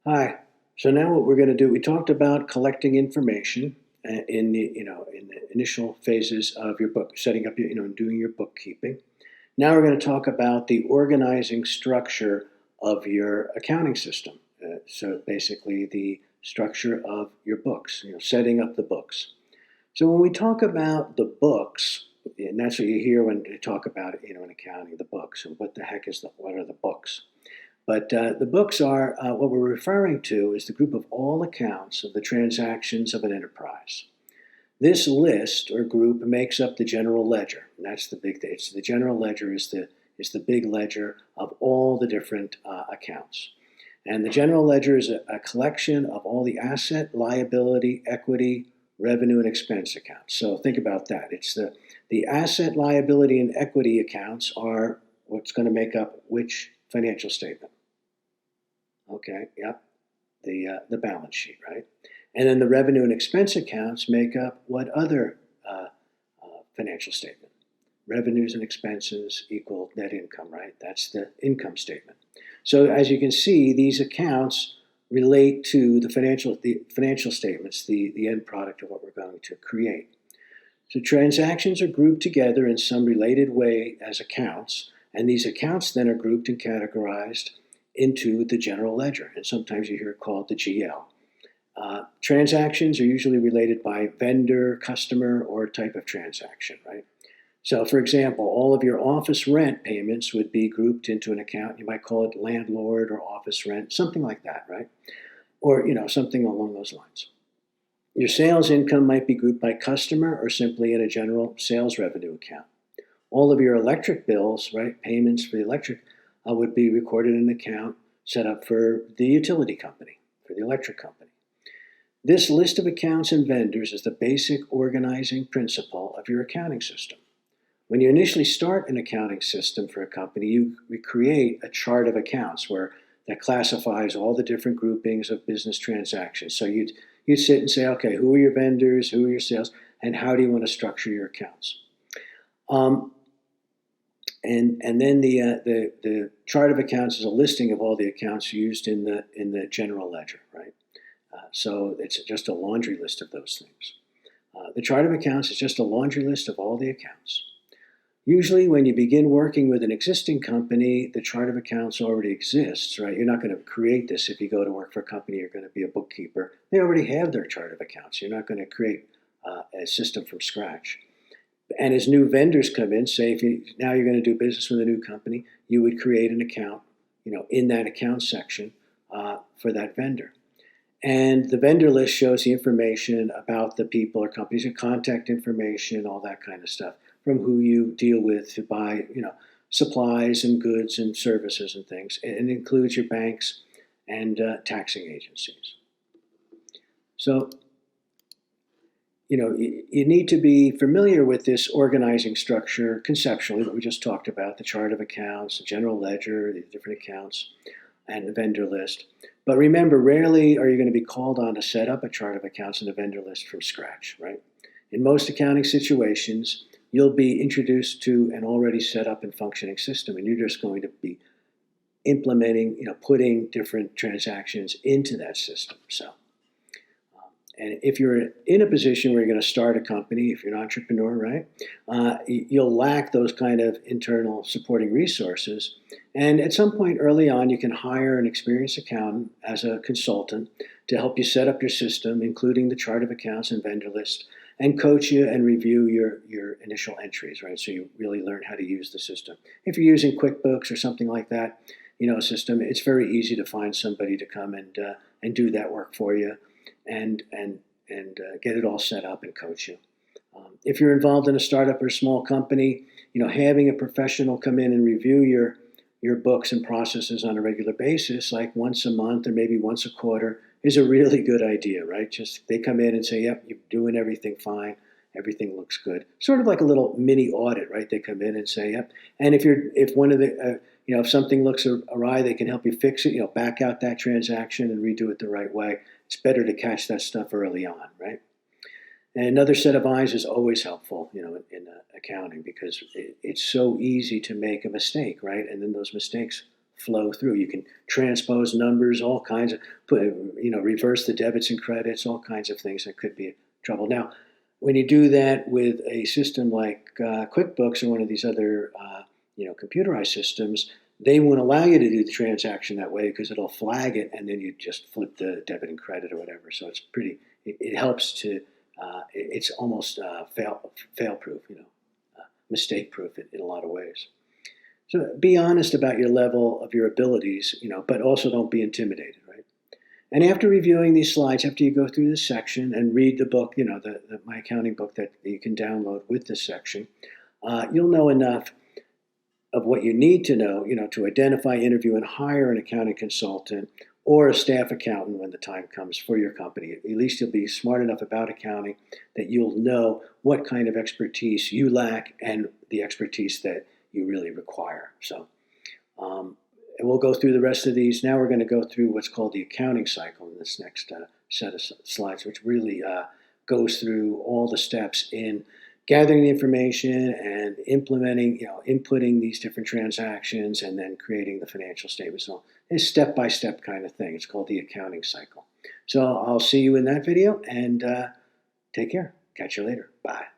Hi. So now what we're going to do, we talked about collecting information in the initial phases of your book, setting up doing your bookkeeping. Now we're going to talk about the organizing structure of your accounting system. So basically the structure of your books, setting up the books. So when we talk about the books, and that's what you hear when they talk about, in accounting, the books. And what the heck what are the books? But the books are what we're referring to is the group of all accounts of the transactions of an enterprise. This list or group makes up the general ledger. And that's the big thing. It's the general ledger is the big ledger of all the different accounts. And the general ledger is a collection of all the asset, liability, equity, revenue, and expense accounts. So think about that. It's the asset, liability, and equity accounts are what's going to make up which financial statement. Okay, yep, the balance sheet, right? And then the revenue and expense accounts make up what other financial statement? Revenues and expenses equal net income, right? That's the income statement. So as you can see, these accounts relate to the financial statements, the end product of what we're going to create. So transactions are grouped together in some related way as accounts, and these accounts then are grouped and categorized into the general ledger, and sometimes you hear it called the GL. Transactions are usually related by vendor, customer, or type of transaction, right? So, for example, all of your office rent payments would be grouped into an account. You might call it landlord or office rent, something like that, right? Or, something along those lines. Your sales income might be grouped by customer or simply in a general sales revenue account. All of your electric bills, right, payments for the electric would be recorded in an account set up for the utility company, for the electric company. This list of accounts and vendors is the basic organizing principle of your accounting system. When you initially start an accounting system for a company, you create a chart of accounts that classifies all the different groupings of business transactions. So you'd sit and say, okay, who are your vendors, who are your sales, and how do you want to structure your accounts? And then the chart of accounts is a listing of all the accounts used in the general ledger, right? So it's just a laundry list of those things. The chart of accounts is just a laundry list of all the accounts. Usually when you begin working with an existing company, the chart of accounts already exists, right? You're not going to create this if you go to work for a company, you're going to be a bookkeeper. They already have their chart of accounts. You're not going to create a system from scratch. And as new vendors come in, say now you're going to do business with a new company, you would create an account, in that account section for that vendor. And the vendor list shows the information about the people or companies, your contact information, all that kind of stuff, from who you deal with to buy, supplies and goods and services and things. And it includes your banks and taxing agencies. So, you need to be familiar with this organizing structure conceptually, what we just talked about, the chart of accounts, the general ledger, the different accounts, and the vendor list. But remember, rarely are you going to be called on to set up a chart of accounts and a vendor list from scratch, right? In most accounting situations, you'll be introduced to an already set up and functioning system, and you're just going to be implementing, putting different transactions into that system. And if you're in a position where you're going to start a company, if you're an entrepreneur, right, you'll lack those kind of internal supporting resources. And at some point early on, you can hire an experienced accountant as a consultant to help you set up your system, including the chart of accounts and vendor list, and coach you and review your initial entries, right? So you really learn how to use the system. If you're using QuickBooks or something like that, a system, it's very easy to find somebody to come and do that work for you. And get it all set up and coach you. If you're involved in a startup or a small company, having a professional come in and review your books and processes on a regular basis, like once a month or maybe once a quarter, is a really good idea, right? Just they come in and say, yep, you're doing everything fine. Everything looks good. Sort of like a little mini audit, right? They come in and say, yep. And if one of the if something looks awry, they can help you fix it. Back out that transaction and redo it the right way. It's better to catch that stuff early on, right? And another set of eyes is always helpful, in accounting, because it's so easy to make a mistake, right? And then those mistakes flow through. You can transpose numbers, all kinds of, reverse the debits and credits, all kinds of things that could be trouble. Now, when you do that with a system like QuickBooks or one of these other, computerized systems, they won't allow you to do the transaction that way because it'll flag it, and then you just flip the debit and credit or whatever. So it's it helps to, it's almost fail-proof, mistake-proof in a lot of ways. So be honest about your level of your abilities, but also don't be intimidated, right? And after reviewing these slides, after you go through this section and read the book, the My Accounting book that you can download with this section, you'll know enough of what you need to know, to identify, interview, and hire an accounting consultant or a staff accountant when the time comes for your company. At least you'll be smart enough about accounting that you'll know what kind of expertise you lack and the expertise that you really require. So, and we'll go through the rest of these. Now we're going to go through what's called the accounting cycle in this next set of slides, which really goes through all the steps in gathering the information and implementing, inputting these different transactions and then creating the financial statements. So it's step-by-step kind of thing. It's called the accounting cycle. So I'll see you in that video, and take care. Catch you later. Bye.